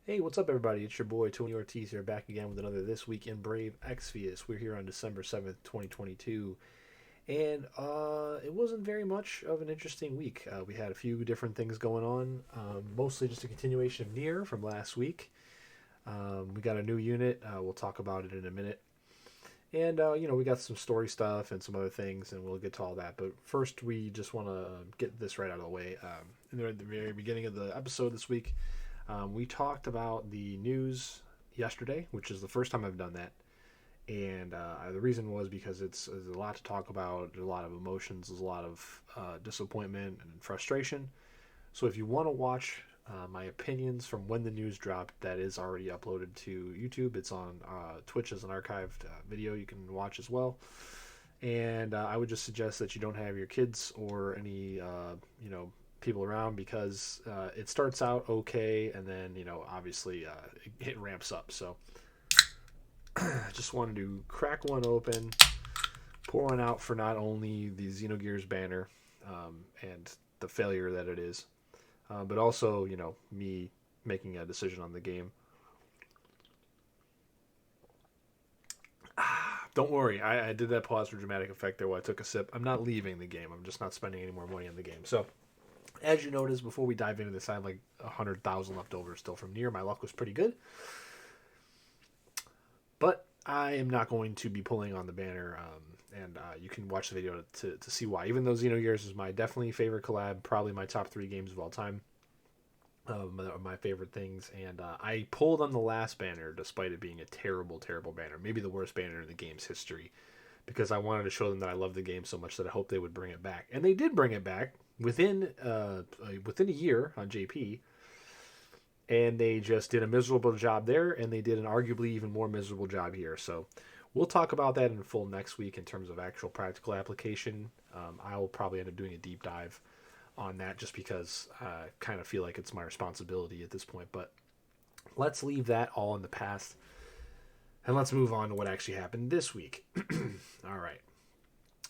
Hey, what's up, everybody? It's your boy Tony Ortiz here, back again with another This Week in Brave Exvius. We're here on December 7th, 2022, and it wasn't very much of an interesting week. We had a few different things going on, mostly just a continuation of Near from last week. We got a new unit. We'll talk about it in a minute. And, we got some story stuff and some other things, and we'll get to all that. But first, we just want to get this right out of the way. At the very beginning of the episode this week, we talked about the news yesterday, which is the first time I've done that. And the reason was because it's a lot to talk about. There's a lot of emotions. There's a lot of disappointment and frustration. So if you want to watch my opinions from when the news dropped, that is already uploaded to YouTube. It's on Twitch as an archived video you can watch as well. And I would just suggest that you don't have your kids or any people around, because it starts out okay, and then obviously it ramps up. So I just wanted to crack one open, pour one out for not only the Xenogears banner and the failure that it is, but also me making a decision on the game. Don't worry, I did that pause for dramatic effect there while I took a sip. I'm not leaving the game. I'm just not spending any more money on the game. So as you notice, before we dive into this, I have like 100,000 left over still from Near. My luck was pretty good, but I am not going to be pulling on the banner. And you can watch the video to see why. Even though Xenogears is my definitely favorite collab, probably my top 3 games of all time, my favorite things. And I pulled on the last banner despite it being a terrible, terrible banner. Maybe the worst banner in the game's history, because I wanted to show them that I love the game so much that I hope they would bring it back. And they did bring it back within a year on JP, and they just did a miserable job there, and they did an arguably even more miserable job here. So we'll talk about that in full next week in terms of actual practical application. I'll probably end up doing a deep dive on that just because I kind of feel like it's my responsibility at this point. But let's leave that all in the past, and let's move on to what actually happened this week. All right.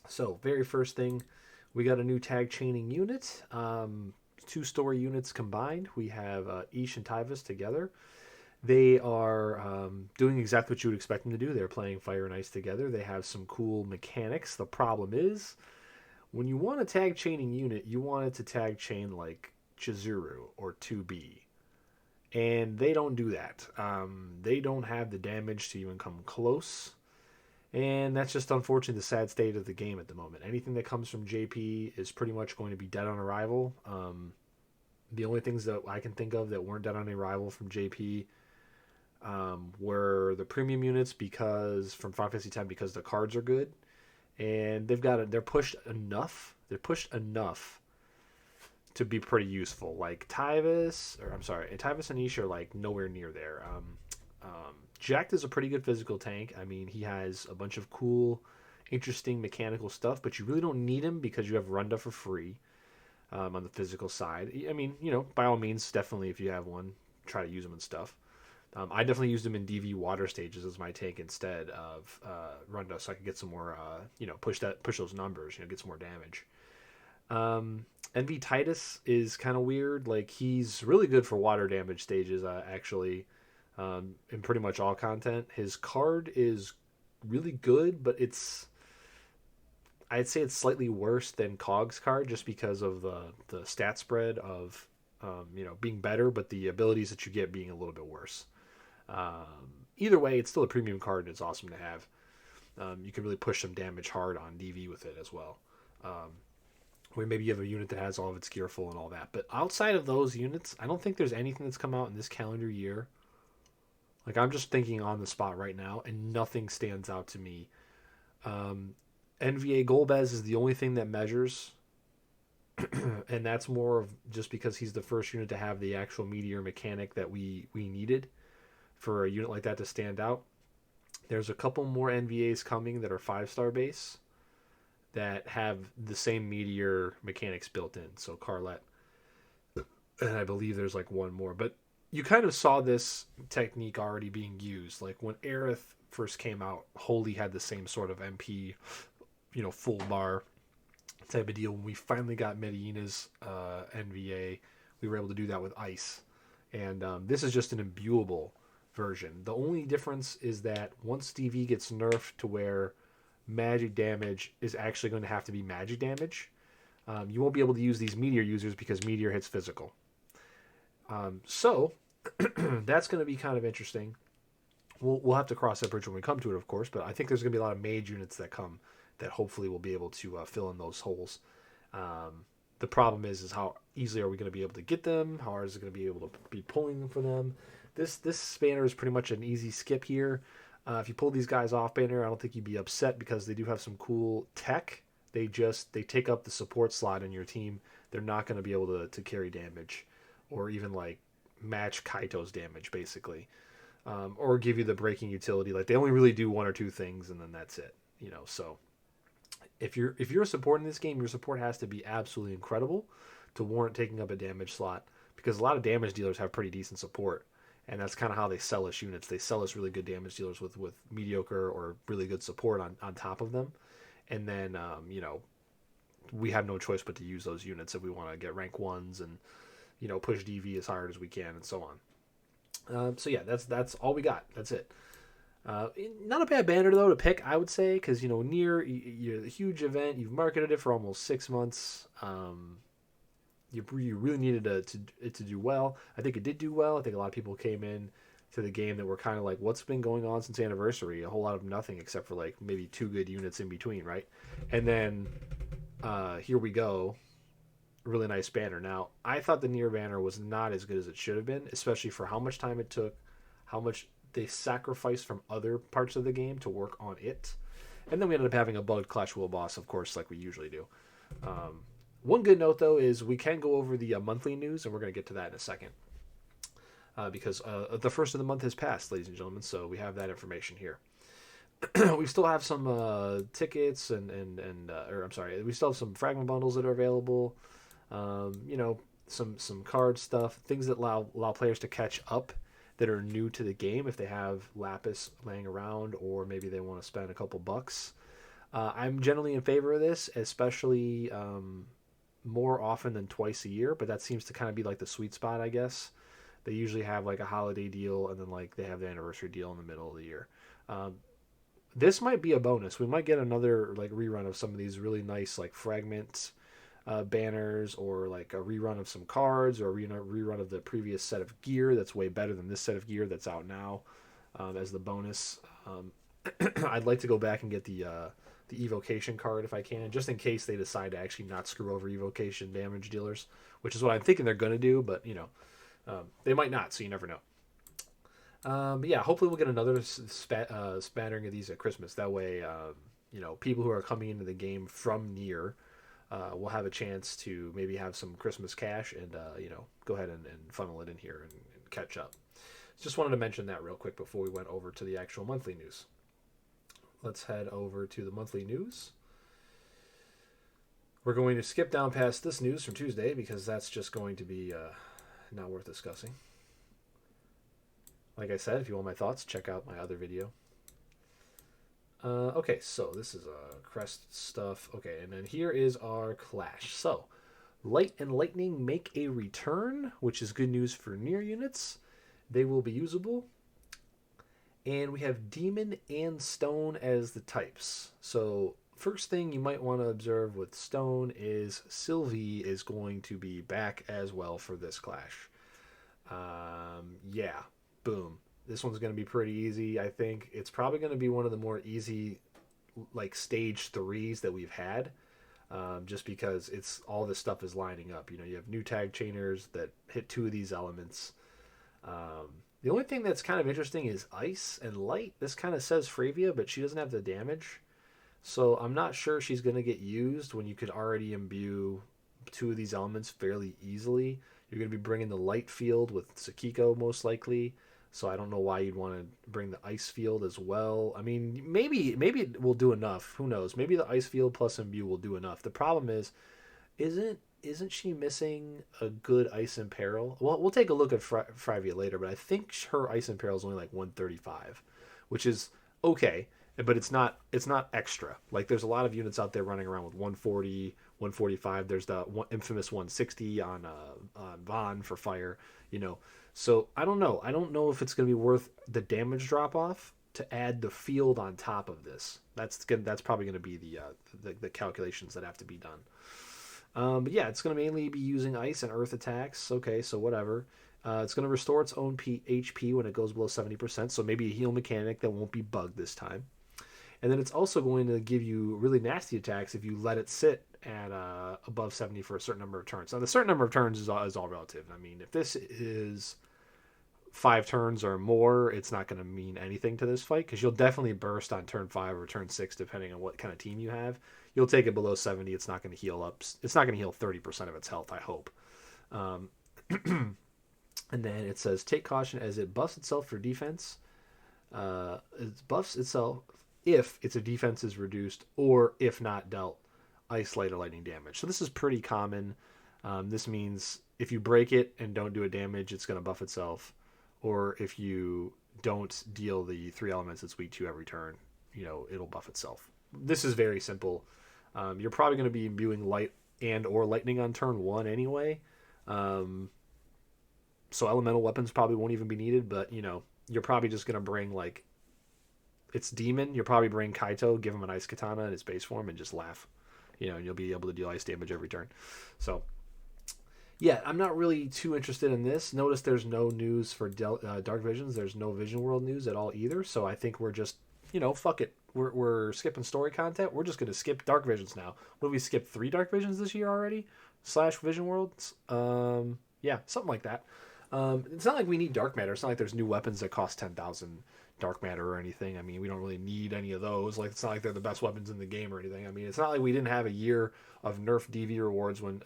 So, very first thing, we got a new tag chaining unit. 2 story units combined. We have Ish and Tyvis together. They are doing exactly what you would expect them to do. They're playing Fire and Ice together. They have some cool mechanics. The problem is, when you want a tag chaining unit, you want it to tag chain like Chizuru or 2B. And they don't do that. They don't have the damage to even come close. And that's just unfortunately the sad state of the game at the moment. Anything that comes from JP is pretty much going to be dead on arrival. The only things that I can think of that weren't dead on arrival from JP were the premium units, because from Final Fantasy X, because the cards are good, and they're pushed enough. They're pushed enough to be pretty useful. Like Tyvis and Ish are like nowhere near there. Jack is a pretty good physical tank. I mean, he has a bunch of cool, interesting mechanical stuff, but you really don't need him because you have Runda for free on the physical side. I mean, by all means, definitely if you have one, try to use him and stuff. I definitely used him in DV water stages as my tank instead of Runda, so I could get some more, push those numbers, get some more damage. NV Titus is kind of weird. Like, he's really good for water damage stages, actually. In pretty much all content. His card is really good, but I'd say it's slightly worse than Cog's card, just because of the stat spread of being better, but the abilities that you get being a little bit worse. Either way, it's still a premium card, and it's awesome to have. You can really push some damage hard on DV with it as well. Where maybe you have a unit that has all of its gear full and all that. But outside of those units, I don't think there's anything that's come out in this calendar year. Like, I'm just thinking on the spot right now, and nothing stands out to me. NVA Golbez is the only thing that measures, and that's more of just because he's the first unit to have the actual meteor mechanic that we needed for a unit like that to stand out. There's a couple more NVAs coming that are 5-star base that have the same meteor mechanics built in. So Carlet, and I believe there's like one more, but you kind of saw this technique already being used. Like, when Aerith first came out, Holy had the same sort of MP, full bar type of deal. When we finally got Medina's NVA, we were able to do that with Ice. And this is just an imbuable version. The only difference is that once DV gets nerfed to where magic damage is actually going to have to be magic damage, you won't be able to use these meteor users because meteor hits physical. So that's going to be kind of interesting. We'll have to cross that bridge when we come to it, of course. But I think there's going to be a lot of mage units that come that hopefully will be able to fill in those holes. The problem is how easily are we going to be able to get them? How hard is it going to be able to be pulling them for them? This banner is pretty much an easy skip here. If you pull these guys off banner, I don't think you'd be upset because they do have some cool tech. They take up the support slot in your team. They're not going to be able to carry damage or even like match Kaito's damage basically, or give you the breaking utility. Like they only really do one or two things and then that's it. So if you're a support in this game, your support has to be absolutely incredible to warrant taking up a damage slot because a lot of damage dealers have pretty decent support. And that's kind of how they sell us units. They sell us really good damage dealers with mediocre or really good support on top of them. And then, we have no choice but to use those units if we want to get rank 1s and, push DV as hard as we can and so on. So yeah, that's all we got. That's it. Not a bad banner, though, to pick, I would say, because, Nier, you're a huge event. You've marketed it for almost 6 months. You really needed it to do well. I think it did do well. I think a lot of people came in to the game that were kind of like, what's been going on since Anniversary? A whole lot of nothing except for like maybe 2 good units in between, right? And then here we go. Really nice banner. Now, I thought the Nier banner was not as good as it should have been, especially for how much time it took, how much they sacrificed from other parts of the game to work on it. And then we ended up having a bugged Clash Wheel boss, of course, like we usually do. One good note, though, is we can go over the monthly news, and we're going to get to that in a second. Because the first of the month has passed, ladies and gentlemen, so we have that information here. We still have some tickets we still have some fragment bundles that are available. Some card stuff, things that allow players to catch up that are new to the game if they have Lapis laying around or maybe they want to spend a couple bucks. I'm generally in favor of this, especially more often than twice a year, but that seems to kind of be like the sweet spot, I guess. They usually have like a holiday deal and then like they have the anniversary deal in the middle of the year. This might be a bonus. We might get another like rerun of some of these really nice like fragment banners or like a rerun of some cards or a rerun of the previous set of gear that's way better than this set of gear that's out now as the bonus. I'd like to go back and get the evocation card if I can, just in case they decide to actually not screw over evocation damage dealers, which is what I'm thinking they're going to do, but they might not, so you never know. But yeah, hopefully we'll get another spattering of these at Christmas. That way, people who are coming into the game from Nier will have a chance to maybe have some Christmas cash and go ahead and funnel it in here and catch up. Just wanted to mention that real quick before we went over to the actual monthly news. Let's head over to the monthly news. We're going to skip down past this news from Tuesday because that's just going to be not worth discussing. Like I said, if you want my thoughts, check out my other video. Okay, so this is crest stuff. Okay, and then here is our clash. So, Light and Lightning make a return, which is good news for Nier units. They will be usable. And we have Demon and Stone as the types. So, first thing you might want to observe with Stone is Sylvie is going to be back as well for this clash. Yeah, boom. This one's going to be pretty easy, I think. It's probably going to be one of the more easy, like, stage 3s that we've had. Just because it's all this stuff is lining up. You have new tag chainers that hit 2 of these elements. The only thing that's kind of interesting is Ice and Light. This kind of says Fravia, but she doesn't have the damage. So I'm not sure she's going to get used when you could already imbue 2 of these elements fairly easily. You're going to be bringing the Light field with Sakiko most likely. So I don't know why you'd want to bring the Ice field as well. I mean, maybe it will do enough. Who knows? Maybe the Ice field plus imbue will do enough. The problem is, isn't she missing a good Ice Imperil? Well, we'll take a look at Fravia later, but I think her Ice Imperil is only like 135, which is okay, but it's not extra. Like there's a lot of units out there running around with 140, 145. There's the infamous 160 on Vaughn for fire, So I don't know. I don't know if it's going to be worth the damage drop off to add the field on top of this. That's probably going to be the calculations that have to be done. But yeah, it's going to mainly be using ice and earth attacks. Okay, so whatever. It's going to restore its own HP when it goes below 70%. So maybe a heal mechanic that won't be bugged this time. And then it's also going to give you really nasty attacks if you let it sit at above 70 for a certain number of turns. Now, the certain number of turns is all relative. I mean, if this is 5 turns or more, it's not going to mean anything to this fight because you'll definitely burst on turn 5 or turn 6, depending on what kind of team you have. You'll take it below 70. It's not going to heal up. It's not going to heal 30% of its health, I hope. Um, and then it says, take caution as it buffs itself for defense. It buffs itself if its defense is reduced or if not dealt ice, light, or lightning damage. So this is pretty common. This means if you break it and don't do a damage, it's going to buff itself. Or if you don't deal the 3 elements it's weak to every turn, it'll buff itself. This is very simple. You're probably going to be imbuing light and or lightning on turn 1 anyway. So elemental weapons probably won't even be needed, but you're probably just going to bring like its demon. You'll probably bring Kaito, give him an ice katana in its base form, and just laugh. And you'll be able to deal ice damage every turn. So yeah, I'm not really too interested in this. Notice there's no news for Dark Visions. There's no Vision World news at all either. So I think we're just, fuck it. We're skipping story content. We're just going to skip Dark Visions now. What, we skipped 3 Dark Visions this year already? / Vision Worlds? Yeah, something like that. It's not like we need dark matter. It's not like there's new weapons that cost 10,000 dark matter or anything. I mean, we don't really need any of those. Like, it's not like they're the best weapons in the game or anything. I mean, it's not like we didn't have a year of nerf DV rewards when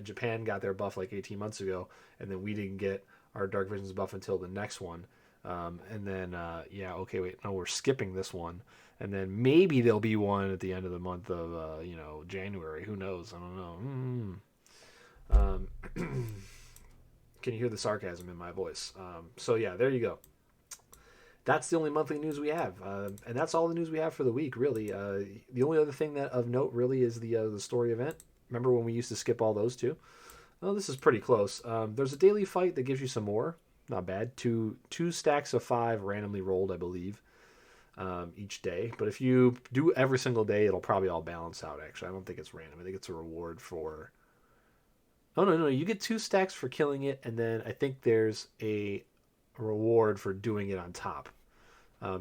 Japan got their buff like 18 months ago, and then we didn't get our Dark Visions buff until the next one. And then, okay, wait, no, we're skipping this one. And then maybe there'll be one at the end of the month of, January. Who knows? I don't know. Can you hear the sarcasm in my voice? So yeah, there you go. That's the only monthly news we have, and that's all the news we have for the week, really. The only other thing that of note, really, is the story event. Remember when we used to skip all those too? Well, this is pretty close. There's a daily fight that gives you some more. Not bad. Two stacks of 5 randomly rolled, I believe, each day. But if you do every single day, it'll probably all balance out. Actually, I don't think it's random. I think it's a reward for. Oh no! You get 2 stacks for killing it, and then I think there's a reward for doing it on top.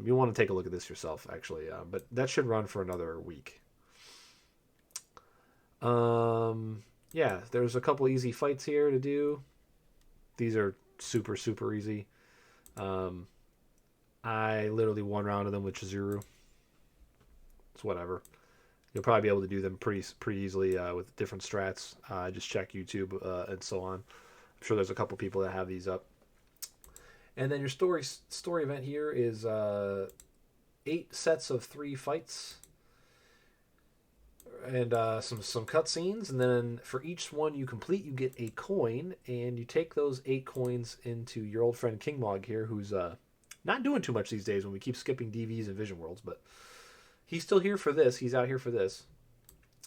You'll want to take a look at this yourself, actually, but that should run for another week. Yeah, there's a couple easy fights here to do. These are super, super easy. I literally one round of them with Chizuru. It's whatever. You'll probably be able to do them pretty easily with different strats. Just check YouTube and so on. I'm sure there's a couple people that have these up. And then your story event here is 8 sets of 3 fights and some cutscenes. And then for each one you complete, you get a coin, and you take those 8 coins into your old friend King Mog here, who's not doing too much these days when we keep skipping DVs and Vision Worlds, but he's still here for this. He's out here for this.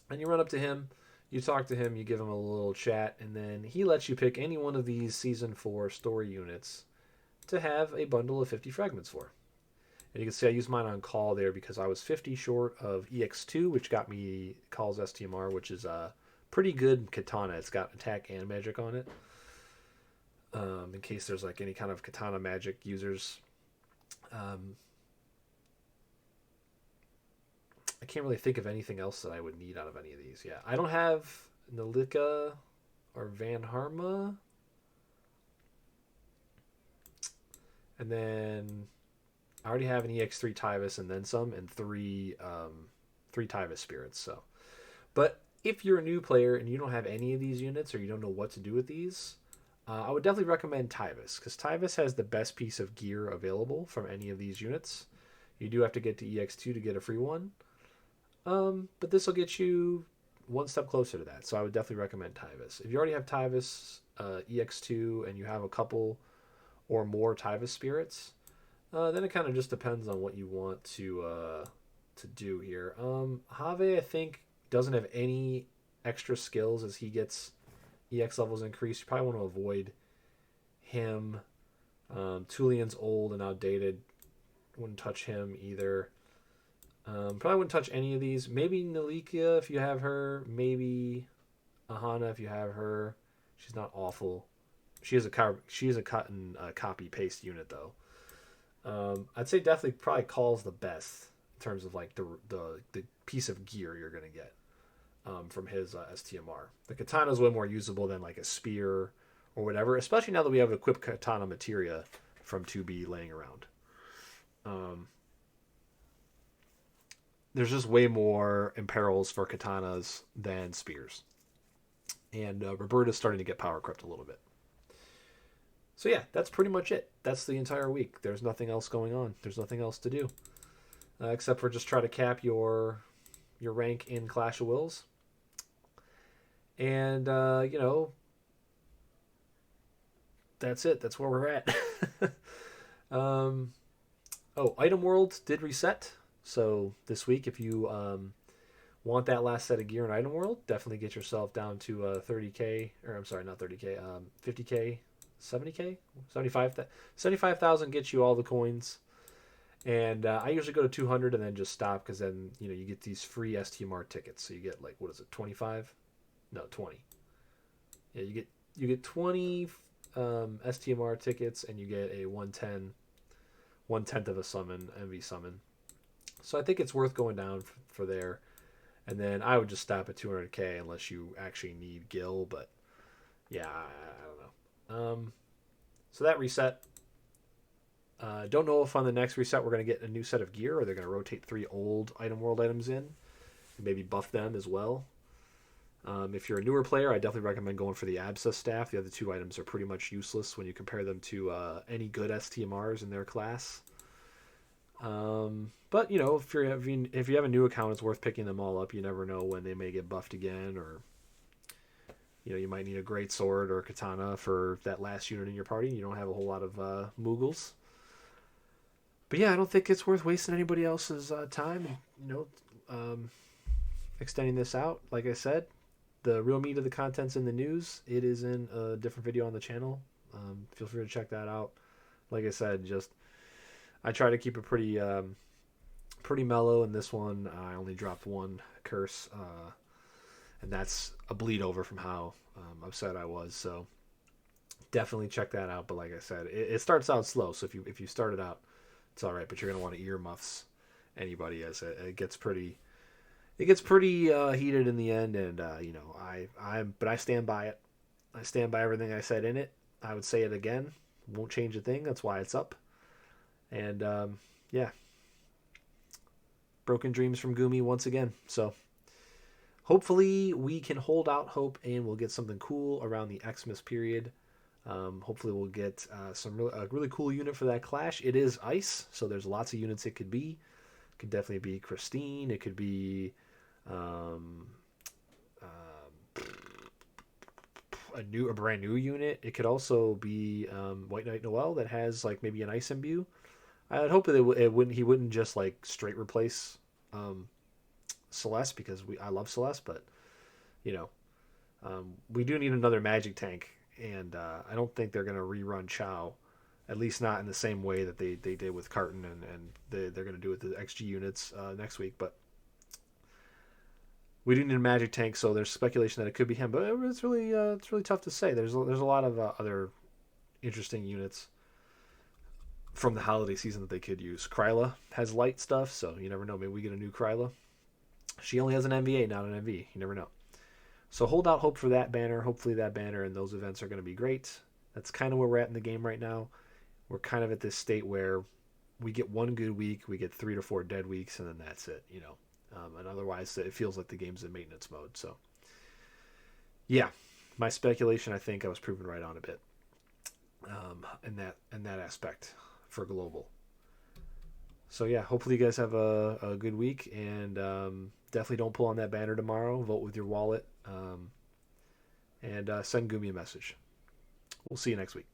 And you run up to him, you talk to him, you give him a little chat, and then he lets you pick any one of these Season 4 story units to have a bundle of 50 fragments for. And you can see I used mine on call there because I was 50 short of EX2, which got me Call's STMR, which is a pretty good katana. It's got attack and magic on it. In case there's like any kind of katana magic users. I can't really think of anything else that I would need out of any of these. Yeah, I don't have Nalika or Van Harma. And then I already have an EX3 Tyvis and then some, and 3 Tyvis spirits. So, but if you're a new player and you don't have any of these units or you don't know what to do with these, I would definitely recommend Tyvis, because Tyvis has the best piece of gear available from any of these units. You do have to get to EX2 to get a free one. But this will get you one step closer to that. So I would definitely recommend Tyvis. If you already have Tyvis, EX2, and you have a couple or more Tyvis spirits, then it kind of just depends on what you want to do here. Have, I think, doesn't have any extra skills as he gets EX levels increased. You probably want to avoid him. Tulian's old and outdated. Wouldn't touch him either. Probably wouldn't touch any of these. Maybe Nalikia if you have her. Maybe Ahana if you have her. She's not awful. She is a cut and copy paste unit though. I'd say definitely probably Call's the best in terms of like the piece of gear you're gonna get from his STMR. The katana is way more usable than like a spear or whatever, especially now that we have equipped katana materia from 2B laying around. There's just way more imperils for katanas than spears. And Roberta's starting to get power crept a little bit. So yeah, that's pretty much it. That's the entire week. There's nothing else going on. There's nothing else to do. Except for just try to cap your rank in Clash of Wills. And, that's it. That's where we're at. Item World did reset. So this week, if you want that last set of gear in Item World, definitely get yourself down to 30k, or I'm sorry, not 30k, 50k, 70k, 75,000 gets you all the coins. And I usually go to 200 and then just stop because then you get these free STMR tickets. So you get like, what is it, 25? No, 20. Yeah, you get 20 STMR tickets and you get a 1/10 of a summon, MV summon. So I think it's worth going down for there. And then I would just stop at 200k unless you actually need Gil. But yeah, I don't know. So that reset. Don't know if on the next reset we're going to get a new set of gear or they're going to rotate 3 old Item World items in and maybe buff them as well. If you're a newer player, I definitely recommend going for the Absa staff. The other 2 items are pretty much useless when you compare them to any good STMRs in their class. But if you have a new account, it's worth picking them all up. You never know when they may get buffed again, or you might need a great sword or a katana for that last unit in your party. You don't have a whole lot of Moogles. But yeah, I don't think it's worth wasting anybody else's time. Extending this out. Like I said, the real meat of the content's in the news. It is in a different video on the channel. Feel free to check that out. Like I said, I try to keep it pretty mellow. In this one, I only dropped 1 curse, and that's a bleed over from how upset I was. So definitely check that out. But like I said, it starts out slow. So if you start it out, it's all right. But you're gonna want to earmuffs anybody as it gets pretty. It gets pretty heated in the end, and but I stand by it. I stand by everything I said in it. I would say it again. Won't change a thing. That's why it's up. And yeah, broken dreams from Gumi once again. So hopefully we can hold out hope and we'll get something cool around the Xmas period. Hopefully we'll get a really cool unit for that clash. It is ice, so there's lots of units it could be. It could definitely be Christine. It could be a brand new unit. It could also be White Knight Noel that has like maybe an ice imbue. I'd hope that he wouldn't just like straight replace Celeste because I love Celeste, but we do need another magic tank, and I don't think they're gonna rerun Chow, at least not in the same way that they did with Carton, and they're gonna do it with the XG units next week. But we do need a magic tank, so there's speculation that it could be him, but it's really tough to say. There's a lot of other interesting units from the holiday season that they could use. Kryla has light stuff, so you never know. Maybe we get a new Kryla. She only has an MVA, not an MV. You never know. So hold out hope for that banner. Hopefully that banner and those events are going to be great. That's kind of where we're at in the game right now. We're kind of at this state where we get 1 good week, we get 3 to 4 dead weeks, and then that's it. And otherwise it feels like the game's in maintenance mode. So yeah, my speculation, I think I was proven right on a bit in that aspect for global. So yeah, hopefully you guys have a good week, and definitely don't pull on that banner tomorrow. Vote with your wallet, and send Gumi a message. We'll see you next week.